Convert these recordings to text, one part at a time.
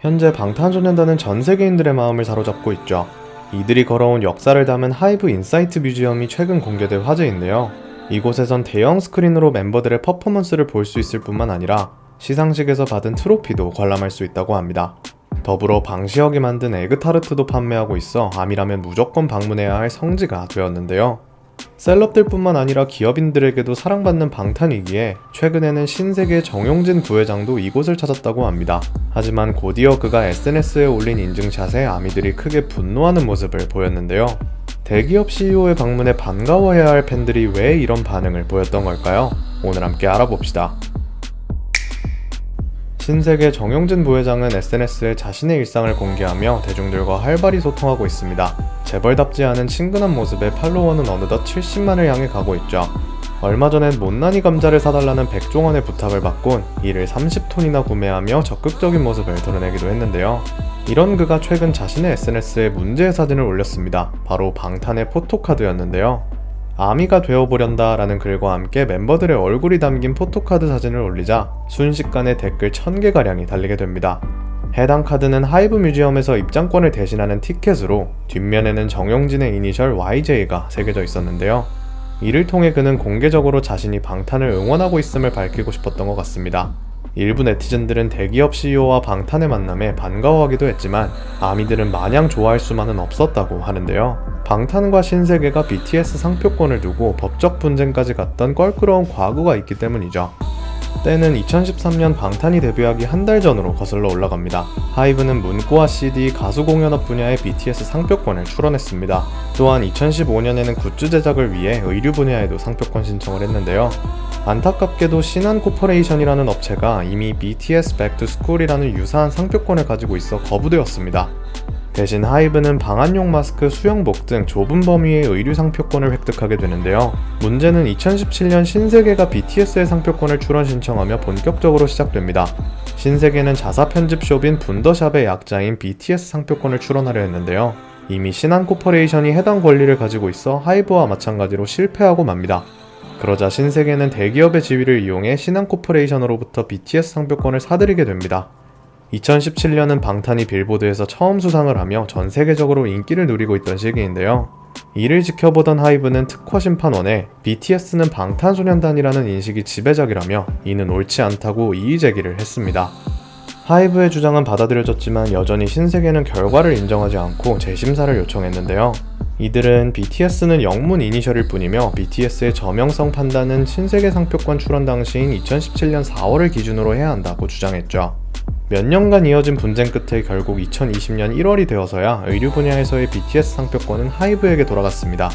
현재 방탄소년단은 전 세계인들의 마음을 사로잡고 있죠. 이들이 걸어온 역사를 담은 하이브 인사이트 뮤지엄이 최근 공개돼 화제인데요. 이곳에선 대형 스크린으로 멤버들의 퍼포먼스를 볼 수 있을 뿐만 아니라 시상식에서 받은 트로피도 관람할 수 있다고 합니다. 더불어 방시혁이 만든 에그타르트도 판매하고 있어 아미라면 무조건 방문해야 할 성지가 되었는데요. 셀럽들 뿐만 아니라 기업인들에게도 사랑받는 방탄이기에 최근에는 신세계 정용진 부회장도 이곳을 찾았다고 합니다. 하지만 곧이어 그가 SNS에 올린 인증샷에 아미들이 크게 분노하는 모습을 보였는데요. 대기업 CEO의 방문에 반가워해야 할 팬들이 왜 이런 반응을 보였던 걸까요? 오늘 함께 알아봅시다. 신세계 정용진 부회장은 SNS에 자신의 일상을 공개하며 대중들과 활발히 소통하고 있습니다. 재벌답지 않은 친근한 모습에 팔로워는 어느덧 70만을 향해 가고 있죠. 얼마 전엔 못난이 감자를 사달라는 백종원의 부탁을 받곤 이를 30톤이나 구매하며 적극적인 모습을 드러내기도 했는데요. 이런 그가 최근 자신의 SNS에 문제의 사진을 올렸습니다. 바로 방탄의 포토카드였는데요. 아미가 되어보련다 라는 글과 함께 멤버들의 얼굴이 담긴 포토카드 사진을 올리자 순식간에 댓글 1000개가량이 달리게 됩니다. 해당 카드는 하이브 뮤지엄에서 입장권을 대신하는 티켓으로 뒷면에는 정용진의 이니셜 YJ가 새겨져 있었는데요. 이를 통해 그는 공개적으로 자신이 방탄을 응원하고 있음을 밝히고 싶었던 것 같습니다. 일부 네티즌들은 대기업 CEO와 방탄의 만남에 반가워하기도 했지만 아미들은 마냥 좋아할 수만은 없었다고 하는데요. 방탄과 신세계가 BTS 상표권을 두고 법적 분쟁까지 갔던 껄끄러운 과거가 있기 때문이죠. 때는 2013년 방탄이 데뷔하기 한 달 전으로 거슬러 올라갑니다. 하이브는 문구와 CD, 가수 공연업 분야의 BTS 상표권을 출원했습니다. 또한 2015년에는 굿즈 제작을 위해 의류 분야에도 상표권 신청을 했는데요. 안타깝게도 신한코퍼레이션이라는 업체가 이미 BTS 백투스쿨이라는 유사한 상표권을 가지고 있어 거부되었습니다. 대신 하이브는 방한용 마스크, 수영복 등 좁은 범위의 의류 상표권을 획득하게 되는데요. 문제는 2017년 신세계가 BTS의 상표권을 출원 신청하며 본격적으로 시작됩니다. 신세계는 자사 편집숍인 분더샵의 약자인 BTS 상표권을 출원하려 했는데요. 이미 신한코퍼레이션이 해당 권리를 가지고 있어 하이브와 마찬가지로 실패하고 맙니다. 그러자 신세계는 대기업의 지위를 이용해 신한코퍼레이션으로부터 BTS 상표권을 사들이게 됩니다. 2017년은 방탄이 빌보드에서 처음 수상을 하며 전 세계적으로 인기를 누리고 있던 시기인데요. 이를 지켜보던 하이브는 특허심판원에 BTS는 방탄소년단이라는 인식이 지배적이라며 이는 옳지 않다고 이의제기를 했습니다. 하이브의 주장은 받아들여졌지만 여전히 신세계는 결과를 인정하지 않고 재심사를 요청했는데요. 이들은 BTS는 영문 이니셜일 뿐이며 BTS의 저명성 판단은 신세계 상표권 출원 당시인 2017년 4월을 기준으로 해야 한다고 주장했죠. 몇 년간 이어진 분쟁 끝에 결국 2020년 1월이 되어서야 의류 분야에서의 BTS 상표권은 하이브에게 돌아갔습니다.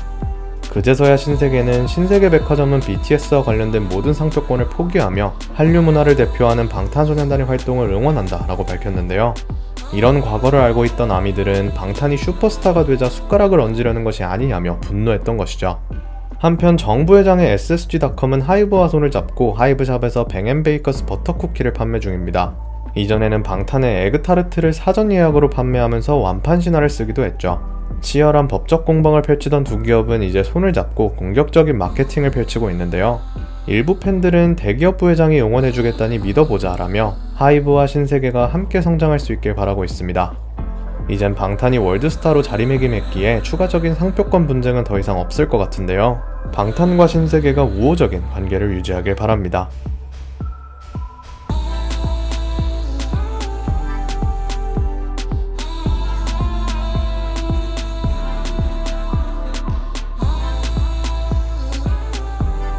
그제서야 신세계는 신세계 백화점은 BTS와 관련된 모든 상표권을 포기하며 한류 문화를 대표하는 방탄소년단의 활동을 응원한다 라고 밝혔는데요. 이런 과거를 알고 있던 아미들은 방탄이 슈퍼스타가 되자 숟가락을 얹으려는 것이 아니냐며 분노했던 것이죠. 한편 정 부회장의 SSG닷컴은 하이브와 손을 잡고 하이브샵에서 뱅앤베이커스 버터쿠키를 판매 중입니다. 이전에는 방탄의 에그타르트를 사전 예약으로 판매하면서 완판 신화를 쓰기도 했죠. 치열한 법적 공방을 펼치던 두 기업은 이제 손을 잡고 공격적인 마케팅을 펼치고 있는데요. 일부 팬들은 대기업 부회장이 응원해주겠다니 믿어보자 라며 하이브와 신세계가 함께 성장할 수 있길 바라고 있습니다. 이젠 방탄이 월드스타로 자리매김했기에 추가적인 상표권 분쟁은 더 이상 없을 것 같은데요. 방탄과 신세계가 우호적인 관계를 유지하길 바랍니다.